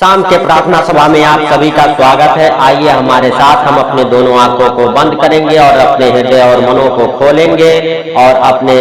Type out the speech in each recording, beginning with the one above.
शाम के प्रार्थना सभा में आप सभी का स्वागत है। आइए हमारे साथ हम अपने दोनों आंखों को बंद करेंगे और अपने हृदय और मनों को खोलेंगे और अपने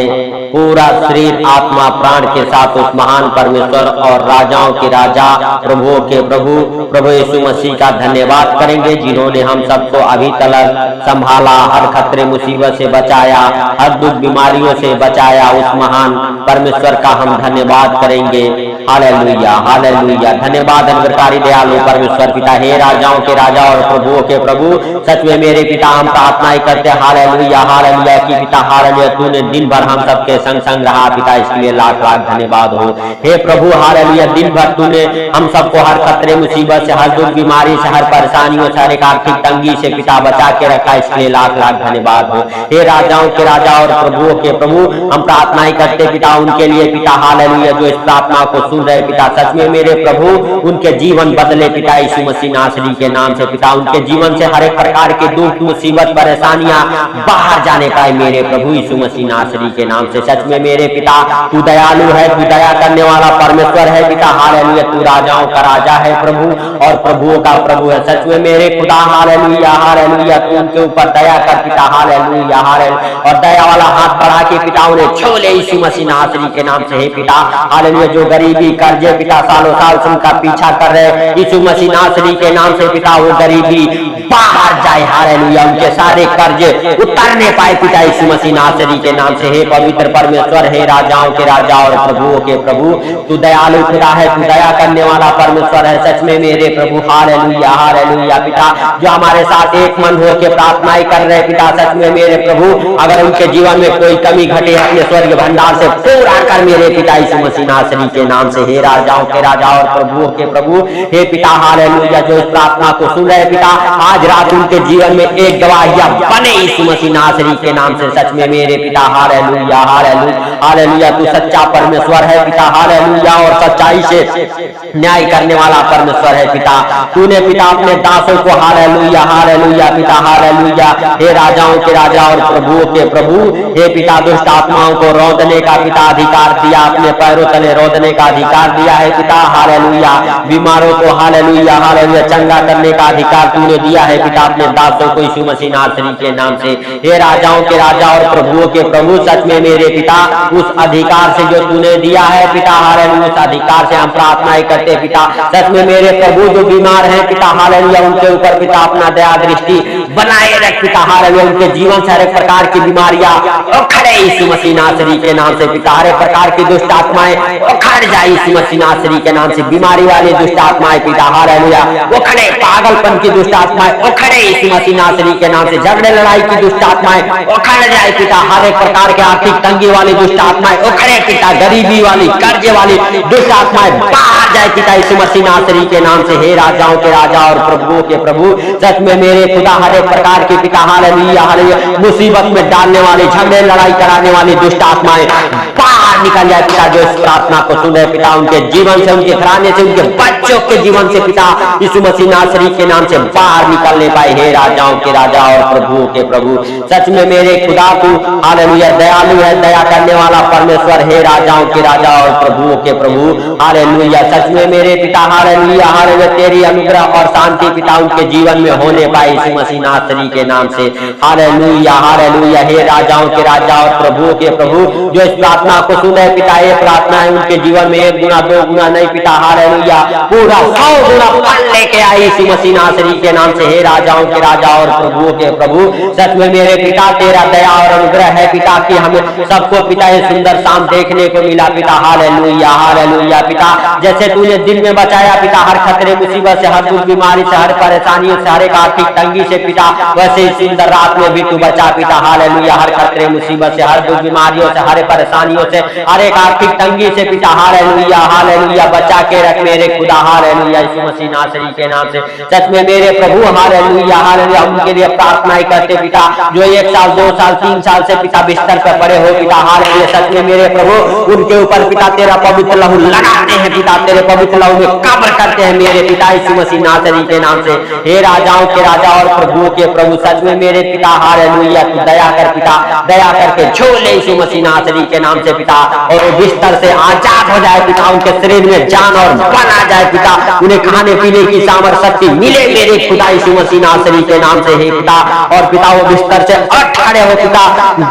पूरा शरीर आत्मा प्राण के साथ उस महान परमेश्वर और राजाओं के राजा प्रभुओं के प्रभु प्रभु यीशु मसीह का धन्यवाद करेंगे, जिन्होंने हम सबको अभी तक संभाला, हर खतरे मुसीबत से बचाया, हर दुख बीमारियों से बचाया। उस महान परमेश्वर का हम धन्यवाद करेंगे। Hallelujah hallelujah. धन्यवाद अनुग्रहकारी दयालु परमेश्वर पिता, हे राजाओं के राजा और प्रभुओं के प्रभु, सच में मेरे पिता हम प्रार्थनाएं करते हालेलुया हालेलुया की पिता हालेलुया, तूने दिन भर हम सबके संग संग रहा पिता, इसके लिए लाख लाख धन्यवाद हो। हे प्रभु हालेलुया, दिन भर तूने हम सबको हर खतरे मुसीबत से, हर दुख बीमारी से, हर परेशानियों से, हर एक आर्थिक तंगी से पिता बचा के रखा, इसके लिए लाख लाख धन्यवाद हो। हे राजाओं के राजा और प्रभुओं के प्रभु, हम प्रार्थनाएं करते पिता उनके लिए पिता हालेलुया, जो इस प्रार्थना को सुन रहे पिता, सच में मेरे प्रभु उनके जीवन बदले पिता यीशु मसीह नासरी के नाम से पिता, उनके जीवन से हर एक प्रकार के दुख मुसीबत परेशानियां बाहर जाने पाए मेरे प्रभु यीशु मसीह नासरी के नाम से। सच में मेरे पिता तू दयालु है, तू दया करने वाला परमेश्वर है पिता हालेलुया, तू राजाओं का राजा है प्रभु और प्रभुओं का प्रभु है। सच में मेरे खुदा हालेलुया हालेलुया, तू उनके ऊपर दया कर पिता हालेलुया हालेलुया, और दया वाला हाथ बढ़ा के पिता उन्हें छू ले यीशु मसीह नासरी के नाम से। हे पिता हालेलुया, जो गरीबी कर्जे पिता सालों साल से उनका पीछा कर रहे यीशु मसीह नासरी के नाम से पिता, वो गरीबी बाहर जाए हालेलुया, उनके सारे कर्जे उतरने पाए पिता यीशु मसीह नासरी के नाम से। हे पवित्र परमेश्वर, हे राजाओं के राजा और प्रभुओं के प्रभु, तू दयालु खुदा है, तू दया करने वाला परमेश्वर है। सच में मेरे प्रभु हालेलुया हालेलुया पिता, जो हमारे साथ एक मन होकर प्रार्थनाएं कर रहे पिता, सच में मेरे प्रभु अगर उनके जीवन में कोई कमी घटे अपने स्वर्ग भंडार से पूरा कर मेरे पिता यीशु मसीह नासरी के नाम से। हे राजाओं के राजा और प्रभुओं के प्रभु, हे पिता हालेलुया, जो इस प्रार्थना को सुन रहे पिता, आज रात उनके जीवन में एक गवाहियां बने यीशु मसीह नासरी के नाम से। सच में मेरे पिता हालेलुया हालेलुया हालेलुया, तू सच्चा परमेश्वर है पिता हालेलुया, और सच्चाई से न्याय करने वाला परमेश्वर है पिता। तूने पिता अपने दासों को हालेलुया हालेलुया पिता हालेलुया, हे राजाओं के राजा और प्रभुओं के प्रभु, हे पिता दुष्ट आत्माओं को रोकने का पिता अधिकार दिया, अपने पैरों तले रोकने का अधिकार दिया है पिता हालेलुया, बीमारों को हालेलुया हालेलुया चंगा करने का अधिकार तूने दिया है पिता अपने दासों को यीशु मसीह नासरी के नाम से। हे राजाओं के राजा और प्रभुओं के प्रभु, सच में मेरे पिता उस अधिकार से जो तूने दिया है पिता हालेलुया, उस अधिकार से हम प्रार्थनाएं करते पिता। सच में मेरे प्रभु जो बीमार है पिता हालेलुया, उनके ऊपर पिता अपना दया दृष्टि बनाए रख पिता हालेलुया, उनके जीवन से हर एक प्रकार की बीमारियां उखड़े यीशु मसीह नासरी के नाम से पिता, हर एक प्रकार की दुष्ट आत्माएं उखड़ जाए यीशु मसीह नासरी के नाम से। बीमारी वाली दुष्ट आत्माएं पिता हालेलुया उखड़े, पागलपन की दुष्ट आत्माएं उखड़े यीशु मसीह नासरी के नाम से, झगड़े लड़ाई की दुष्ट आत्माएं उखड़ जाए पिता, हर एक प्रकार के आर्थिक तंगी वाली दुष्ट आत्माएं उखड़े पिता, गरीबी वाली कर्जे वाली दुष्ट आत्माएं बाहर जाए पिता यीशु मसीह नासरी के नाम से। हे राजाओं के राजा और प्रभुओं के प्रभु, सच में मेरे खुदा हर एक प्रकार की पिता हालेलुया हालेलुया मुसीबत में डालने वाली, झगड़े लड़ाई कराने वाली दुष्ट आत्माएं बाहर निकल जाए पिता, जो इस प्रार्थना को सुन रहे पिता, उनके जीवन से, उनके घराने से, उनके बच्चों के जीवन से पिता यीशु मसीह नासरी के नाम से बाहर निकलने पाए। हे राजाओं के राजा और प्रभुओं के प्रभु, सच में मेरे खुदा तू हालेलुया दयालु है, दया करने वाला परमेश्वर, हे राजाओं के राजा और प्रभुओं के प्रभु हालेलुया। सच में मेरे पिता हालेलुया हालेलुया, तेरी अनुग्रह और शांति पिता उनके जीवन में होने पाए यीशु मसीह नासरी के नाम से। हालेलुया हालेलुया, हे राजाओं के राजा और प्रभुओं के प्रभु, जो इस प्रार्थना को सुन रहे पिता, ये प्रार्थना है उनके जीवन में एक गुना दो गुना नहीं पिता हालेलुया, पूरा 100 गुना फल लेके आई यीशु मसीह नासरी के नाम से। हे राजाओं के राजा और प्रभुओं के प्रभु, सच में मेरे पिता तेरा दया और अनुग्रह है पिता कि हमें सबको पिता ये सुंदर शाम देखने को मिला पिता हालेलुया हालेलुया पिता, जैसे तूने दिन में बचाया पिता हर खतरे मुसीबत से, हर दुख बीमारी से, हर परेशानियों से, हर एक आर्थिक तंगी से पिता, वैसे ही सुंदर रात में भी तू बचा पिता हालेलुया, हर खतरे मुसीबत से, हर दुख बीमारियों से, हर परेशानियों से, हर एक आर्थिक तंगी से पिता हालेलुया हालेलुया बचा के रख मेरे खुदा हालेलुया यीशु मसीह नासरी के नाम से। सच में मेरे प्रभु हालेलुया हालेलुया, उनके लिए प्रार्थनाएं करते पिता, जो 1 साल 2 साल 3 साल से पिता बिस्तर पर पड़े हो पिता हालेलुया, सच में मेरे प्रभु उनके ऊपर पिता तेरा पवित्र लहू लगाते हैं पिता, तेरे तेरे पवित्र लहू में कब्र करते हैं मेरे पिता यीशु मसीह नासरी के नाम से। हे राजाओं के राजा और प्रभुओं के प्रभु, सच में मेरे पिता हालेलुया, तू दया कर पिता, दया करके छोड़ ले यीशु मसीह नासरी के नाम से पिता, और वो बिस्तर से आजाद हो जाए पिता, उनके शरीर में जान और बल आ जाए पिता, उन्हें खाने पीने की सामर्थ्य शक्ति मिले मेरे खुदा यीशु मसीह नासरी के नाम से हे पिता। और पिता वो बिस्तर से उठ खड़े हो पिता,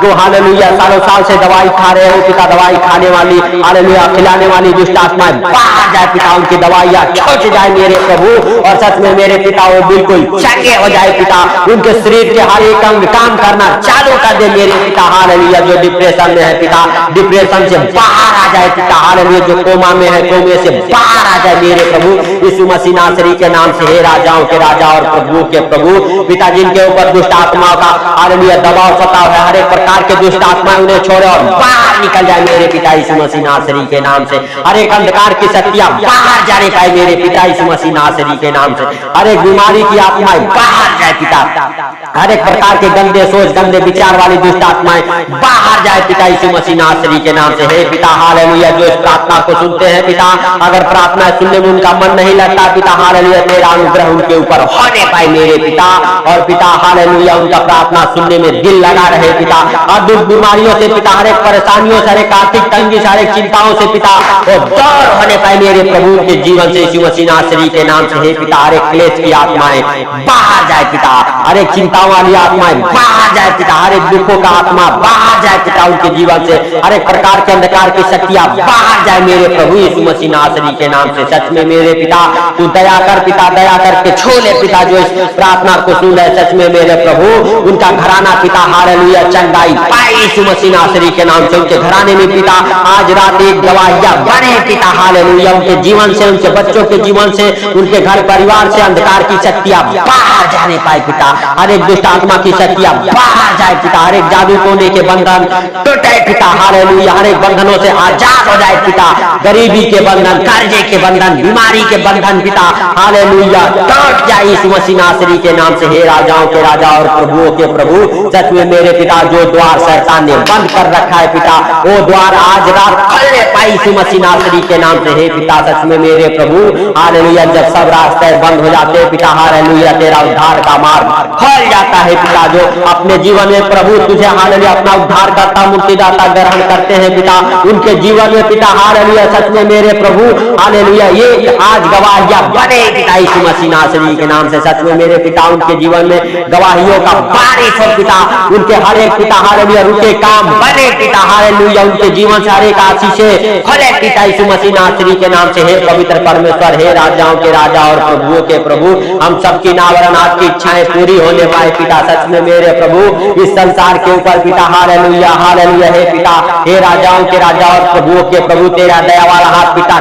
जो हालेलुया सालों साल से दवाई खा रहे हो पिता, दवाई खाने वाली हालेलुया खिलाने वाली दुष्ट आत्माएं बाहर जाए पिता, उनकी दवाइयां छूट जाए मेरे प्रभु, और सच में मेरे पिता वो बिल्कुल चंगे हो जाए पिता, उनके शरीर के हर एक अंग काम करना चालू कर दे मेरे पिता हालेलुया। जो डिप्रेशन में है पिता, डिप्रेशन से बाहर आ जाए पिता हालेलुया, जो कोमा में है कोमे से बाहर आ जाए मेरे प्रभु यीशु मसीह नासरी के नाम से। हे राजाओं के राजा और प्रभु के प्रभु पिता, जिनके ऊपर दुष्ट आत्माओं का हालेलुया दबाव सताव है, हर एक प्रकार के दुष्ट आत्माएं उन्हें छोड़े और बाहर निकल जाए मेरे पिता यीशु मसीह नासरी के नाम से। हर एक अंधकार की शक्तियां बाहर जाने पाए मेरे पिता यीशु मसीह नासरी के नाम से। हर एक बीमारी की आत्माएं बाहर जाए पिता, हर एक प्रकार के गंदे सोच गंदे विचार वाली दुष्ट आत्माएं बाहर जाए पिता यीशु मसीह नासरी के नाम से। हे पिता हालेलुया, जो इस प्रार्थना को सुनते हैं पिता, अगर प्रार्थना सुनने में उनका मन नहीं लगता पिता हालेलुया, तेरा अनुग्रह उनके ऊपर होने पाए मेरे पिता, और पिता हालेलुया उनका प्रार्थना सुनने में दिल लगा रहे पिता। और दुख बीमारियों से पिता, हर एक परेशानियों से, हर एक आर्थिक तंगी से, हर एक चिंताओं से पिता वो दूर होने पाए मेरे प्रभु के जीवन से यीशु मसीह नासरी के नाम से। हे पिता, हर एक क्लेश की आत्माएं बाहर जाए पिता, हर एक चिंताओं वाली आत्माएं बाहर जाए पिता, हर एक दुखों का आत्मा बाहर जाए पिता उनके जीवन से, हर एक प्रकार के अंधकार की शक्तियां बाहर जाए मेरे प्रभु यीशु मसीह नासरी के नाम से। सच में मेरे पिता तू दया कर पिता, दया करके छोले पिता जो इस प्रार्थना को सुन रहे, सच में मेरे प्रभु उनका घराना पिता हालेलुया चंगाई पाए यीशु मसीह नासरी के नाम से। उनके घराने में पिता आज रात एक गवाहियां बने पिता हालेलुया, उनके जीवन से, उनके बच्चों के जीवन से, उनके घर परिवार से अंधकार की शक्तियां बाहर जाने पाए पिता, हर एक दुष्ट आत्मा की शक्तियां बाहर जाए पिता, हर एक जादू टोने के बंधन टूटे पिता हालेलुया, हर एक बंधनों से आजाद हो जाए पिता, गरीबी के बंधन, कर्जे के बंधन, बीमारी के बंधन पिता हालेलुया टूट जाए यीशु मसीह नासरी के नाम से। हे राजाओं के राजा और प्रभुओं के प्रभु, सच में मेरे पिता जो द्वार शैतान ने बंद कर रखा है पिता, वो द्वार आज रात खोलने पाई यीशु मसीह नासरी के नाम से। हे पिता, सच में मेरे प्रभु हालेलुया, जब सब रास्ते बंद हो जाते हैं पिता हालेलुया, तेरा उद्धार का मार्ग खोल जाता है पिता, जो अपने जीवन में प्रभु तुझे हालेलुया अपना उद्धार करता मुक्तिदाता ग्रहण करते हैं पिता, उनके जीवन में पिता हालेलुया, सच में मेरे प्रभु हालेलुया ये आज गवाहियां बने पिता यीशु मसीह नासरी के नाम से। सच में मेरे पिता उनके जीवन में गवाहियों का बारिश हो पिता, उनके हर एक पिता हालेलुया रुके काम बने पिता हालेलुया, उनके जीवन से हर एक आशीषें खोले पिता यीशु मसीह नासरी के नाम से। हे पवित्र परमेश्वर, हे राजाओं के राजा और प्रभुओं के प्रभु, हम सबकी नावरण आपकी इच्छाएं पूरी होने पाए पिता, सच में मेरे प्रभु इस संसार के ऊपर पिता हालेलुया हालेलुया। हे पिता, हे राजाओं के राजा और प्रभुओं के प्रभु, तेरा दया वाला हाथ पिता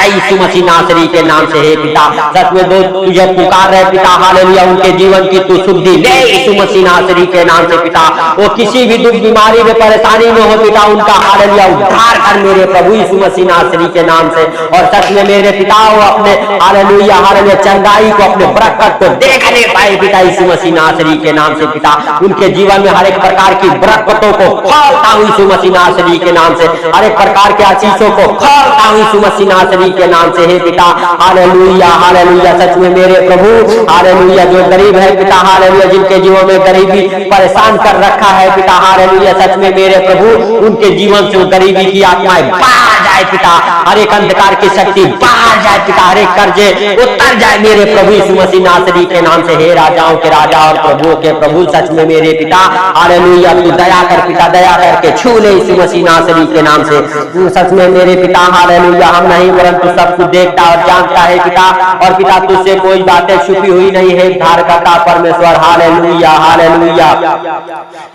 यीशु मसीह नासरी के नाम से। हे पिता, सच में दो तुझे पुकार रहे पिता हालेलुया, उनके जीवन की तू शुद्धि ले यीशु मसीह नासरी के नाम से पिता, वो किसी भी दुख बीमारी में परेशानी में हो पिता, उनका हालेलुया उद्धार कर मेरे प्रभु यीशु मसीह नासरी के नाम से। और सच में मेरे पिता वो अपने हालेलुया हालेलुया चंगाई को, अपने बरकत को देखने पाए पिता यीशु मसीह नासरी के नाम से पिता, उनके जीवन में हर एक प्रकार की बरकतों को खोलता हूं यीशु मसीह नासरी के नाम से, हर एक प्रकार के आशीषों को खोलता हूं यीशु मसीह नासरी के नाम से। हे पिता हालेलुया हालेलुया, सच में मेरे प्रभु हालेलुया, जो गरीब है पिता हालेलुया, जिनके जीवन में गरीबी परेशान कर रखा है पिता हालेलुया, सच में मेरे प्रभु उनके जीवन से गरीबी की आत्माएं बाहर जाए पिता, हर एक अंधकार की शक्ति बाहर जाए पिता, हर एक कर्जे उतर जाए मेरे प्रभु यीशु मसीह नासरी के नाम से। हे राजाओं के राजा और प्रभुओं के प्रभु, सच में मेरे पिता हालेलुया, तू दया कर पिता, दया करके छू ले यीशु मसीह नासरी के नाम से। सच में मेरे पिता हालेलुया, हम नहीं परंतु सब कुछ देखता और जानता है पिता, और पिता तुझसे कोई बातें छुपी हुई नहीं है उद्धारकर्ता परमेश्वर हालेलुया हालेलुया।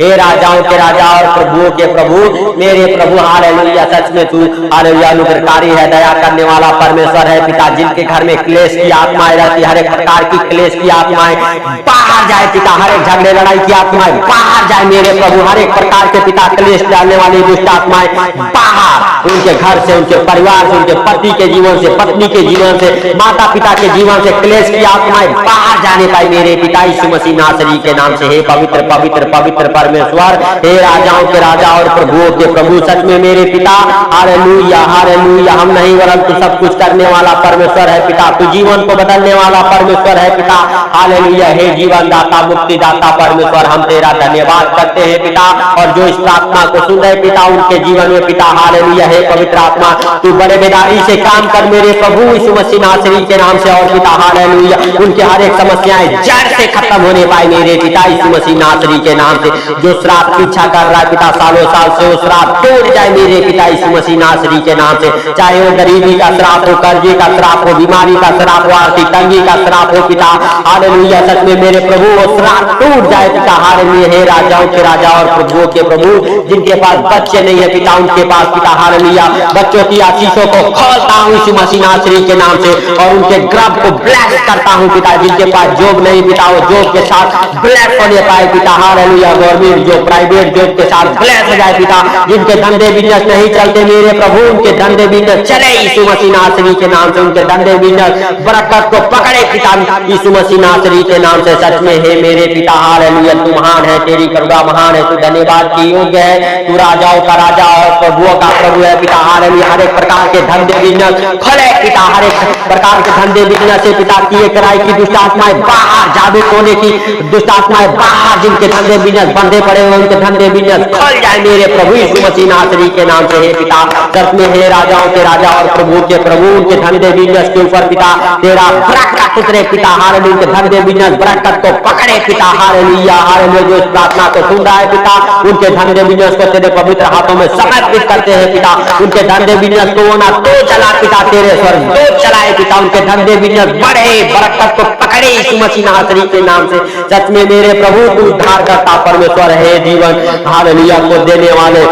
हे राजाओं के राजा और प्रभुओं के प्रभु, मेरे प्रभु हालेलुया, सच में तू हालेलुया अनुग्रहकारी है, दया करने वाला परमेश्वर है पिता, जिनके घर में क्लेश की आत्माएं रहती, हर एक प्रकार की क्लेश की आत्माएं बाहर जाए पिता, हर एक झगड़े लड़ाई की आत्माएं बाहर जाए मेरे प्रभु, हर एक प्रकार के पिता क्लेश डालने वाली दुष्ट आत्माएं बाहर, उनके घर से, उनके परिवार से, उनके पति के जीवन से, पत्नी के जीवन से, माता पिता के जीवन से क्लेश की आत्माएं बाहर जाने पाए मेरे पिता यीशु मसीह नासरी के नाम से। हे पवित्र पवित्र पवित्र परमेश्वर, हे राजाओं के राजा और प्रभुओं के प्रभु, सच में मेरे पिता हालेलुया हालेलुया। हम नहीं वरन तू सब कुछ करने वाला परमेश्वर है पिता, तू जीवन को बदलने वाला परमेश्वर है पिता, हालेलुया। हे जीवन दाता, मुक्ति दाता परमेश्वर, हम तेरा धन्यवाद करते हैं पिता। और जो इस प्रार्थना को सुन रहे पिता, उनके जीवन में पिता, हालेलुया। हे पवित्र आत्मा, तू बड़े बेदारी से काम कर मेरे प्रभु यीशु मसीह नासरी के नाम से। और पिता हालेलुया, उनके हर एक समस्याएं जड़ से खत्म होने पाए मेरे पिता यीशु मसीह नासरी के नाम से। जो श्राप की इच्छा कर रहा है पिता सालों साल से, वो श्राप टूट जाए मेरे पिता यीशु मसीह नासरी के नाम से। चाहे वो गरीबी का श्राप हो, कर्जे का श्राप हो, बीमारी का श्राप हो, आर्थिक तंगी का श्राप हो पिता, हालेलुया। सच में मेरे प्रभु वो श्राप टूट जाए पिता, हालेलुया। हे राजाओं के राजा और प्रभुओं के प्रभु, जिनके पास बच्चे नहीं है पिता, उनके पास पिता, हालेलुया, बच्चों की आशीषों को खोलता हूं यीशु मसीह नासरी के नाम से। और उनके गर्भ को ब्लेस करता हूं पिता, जिनके पास जॉब नहीं पिता, वो जॉब के साथ ब्लेस होने पाए पिता, hallelujah. Government job, private job के साथ ब्लेस हो जाए पिता। जिनके धंधे बिजनेस नहीं चलते मेरे प्रभु, उनके धंधे बिजनेस चले यीशु मसीह नासरी के नाम से। उनके धंधे बिजनेस बरकत को पकड़े पिता यीशु मसीह नासरी के नाम से। सच में हे मेरे पिता, हालेलुया, तू महान है, तेरी करुणा महान है, तू धन्यवाद की योग्य है, तू राजाओं का राजा और प्रभुओं का प्रभु है पिता, हालेलुया। हर एक प्रकार के धंधे बिजनेस खोले पिता, हर एक प्रकार के धंधे बिजनेस से पिता, किए कराई की दुष्ट आत्माएं बाहर, जादू टोने की दुष्ट आत्माएं बाहर, जिनके धंधे बिजनेस बंधे पड़े हुए उनके धंधे बिजनेस खोल जाए मेरे प्रभु यीशु मसीह नासरी के नाम से। हे पिता, सच में हे राजाओं के राजा और प्रभु के प्रभु, उनके धंधे बिजनेस के ऊपर पिता तेरा बरकत उतरे पिता, हालेलुया। उनके धंधे बिजनेस बरकत को पकड़े पिता, हालेलुया, हालेलुया। जो इस प्रार्थना को सुन रहा है पिता, उनके धंधे बिजनेस को तेरे पवित्र हाथों में समर्पित करते हैं पिता। उनके धंधे बिजनेस को ना तो चला पिता, तेरे स्वर्ग तो चलाए पिता। उनके धंधे बिजनेस बढ़े, बरकत को पकड़े यीशु मसीह नासरी के नाम से। सच में मेरे प्रभु तू उद्धार करता परमेश्वर है, जीवन हालेलुया को देने वाले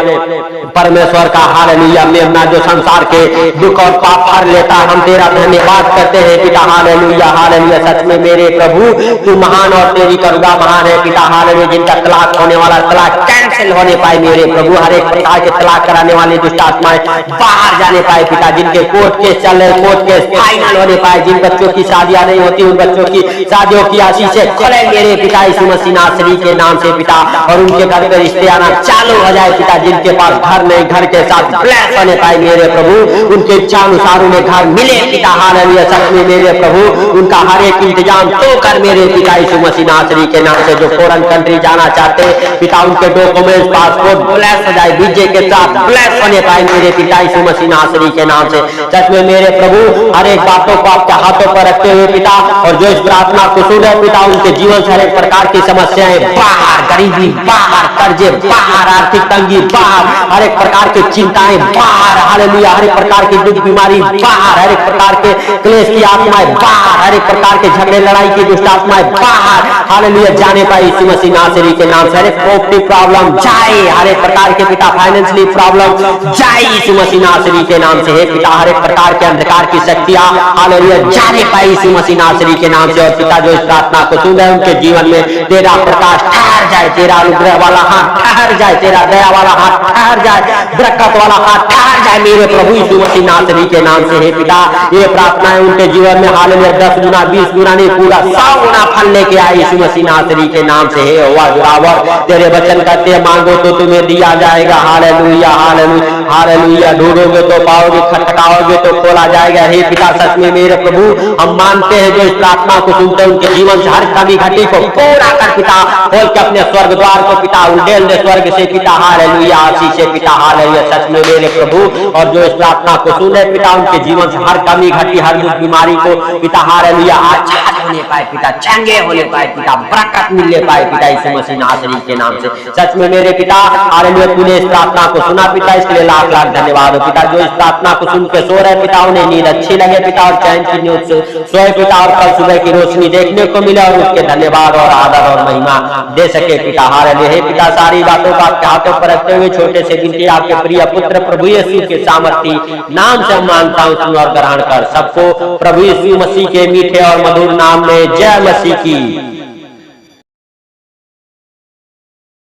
परमेश्वर का, हालेलुया। मेमना जो संसार के दुख और पाप हर लेता, हम तेरा धन्यवाद करते हैं पिता, हालेलुया, हालेलुया। सच में मेरे प्रभु तू महान और तेरी करुणा महान है पिता, हालेलुया। जिनका तलाक होने वाला तलाक कैंसिल होने पाए मेरे प्रभु, हर एक प्रकार के तलाक कराने वाली दुष्ट आत्माएं बाहर जाने पाए पिता। जिनके कोर्ट केस चल रहे, कोर्ट केस फाइनल होने पाए। जिन बच्चों की शादियां नहीं होती, उन बच्चों की शादियों की आशीषें खोले मेरे पिता यीशु मसीह नासरी के नाम से पिता। और उनके घर में रिश्ते आना चालू हो जाए पिता। जिनके पास घर नहीं, घर के साथ ब्लेस होने पाए मेरे प्रभु, उनके इच्छा अनुसार उन्हें घर मिले पिता, हालेलुया। सच में मेरे प्रभु उनका हर एक इंतजाम तो कर मेरे पिता यीशु मसीह नासरी के नाम से। जो फॉरेन कंट्री जाना चाहते पिता, उनके डॉक्यूमेंट पासपोर्ट ब्लेस हो जाए, वीजे के साथ ब्लेस होने पाए मेरे पिता यीशु मसीह नासरी के नाम से। सच में मेरे प्रभु हर एक बातों को आपके हाथों पर रखते हुए पिता, और जो इस प्रार्थना को सुन रहे पिता, उनके जीवन से हर एक प्रकार की समस्याएं बाहर, गरीबी बाहर, कर्जे बाहर, आर्थिक तंगी बाहर, हर एक प्रकार की चिंताएं बाहर, हालेलुया। हर एक प्रकार की दुख बीमारी बाहर, हर एक प्रकार के क्लेश की आत्माएं बाहर, हर एक प्रकार के झगड़े लड़ाई की दुष्ट आत्माएं बाहर, हालेलुया, जाने पाए यीशु मसीह नासरी के नाम से। हर एक प्रॉपर्टी प्रॉब्लम जाए, हर एक प्रकार के पिता फाइनेंशियली प्रॉब्लम जाए यीशु मसीह नासरी के नाम से। हे पिता, हर एक प्रकार के अंधकार की शक्तियां, हालेलुया, जाने पाए यीशु मसीह नासरी के नाम से। और पिता, जो इस प्रार्थना को सुन रहे उनके जीवन में तेरा प्रकाश ठहर जाए, तेरा अनुग्रह वाला हाथ ठहर जाए, तेरा दया वाला हाथ ठहर जाए, बरकत वाला हाथ ठहर जाए मेरे प्रभु यीशु मसीह नासरी के नाम से। हे पिता, ये प्रार्थनाएं उनके जीवन में हालेलुया 10 गुना 20 गुना नहीं, पूरा 100 गुना फल लेके आए यीशु मसीह नासरी के नाम से। हे हुआ जुरावर, तेरे वचन कहते हैं मांगो तो तुम्हें दिया जाएगा, हालेलुया, हालेलुया, हालेलुया। ढूंढोगे तो पाओगे, खटखटाओगे तो खोला जाएगा। हे पिता, सच में मेरे प्रभु हम मानते हैं जो इस प्रार्थना को सुनते हैं उनके जीवन से हर कमी घटी को पूरा कर पिता, खोल के अपने स्वर्ग द्वार को पिता उंडेल दे स्वर्ग से पिता, हालेलुया, आशीष से पिता, हालेलुया। सच में मेरे प्रभु, और जो इस प्रार्थना को सुने पिता, उनके जीवन से हर कमी घटी, हर दुख बीमारी को पिता, हालेलुया, आजाद होने पाए पिता, चंगे होने पाए पिता, बरकत मिलने पाए पिता यीशु मसीह नासरी के नाम से। सच में मेरे पिता, हालेलुया, तूने इस प्रार्थना को सुना पिता, इसके लिए लाख लाख धन्यवाद हो पिता। जो इस प्रार्थना को सुन के सो रहे पिता, उन्हें नींद अच्छी लगे पिता, और चैन की नींद से सोए पिता, और कल सुबह की रोशनी देखने को मिले, और उसके धन्यवाद और आदर और महिमा दे सके पिता, हालेलुया। हे पिता, सारी बातों को आपके हाथों पर रखते हुए छोटे से गिनती आपके प्रिय पुत्र प्रभु यीशु के सामर्थी नाम से मानता हूं, सुन और ग्रहण कर। सबको प्रभु यीशु मसीह के मीठे और मधुर नाम में जय मसीह की।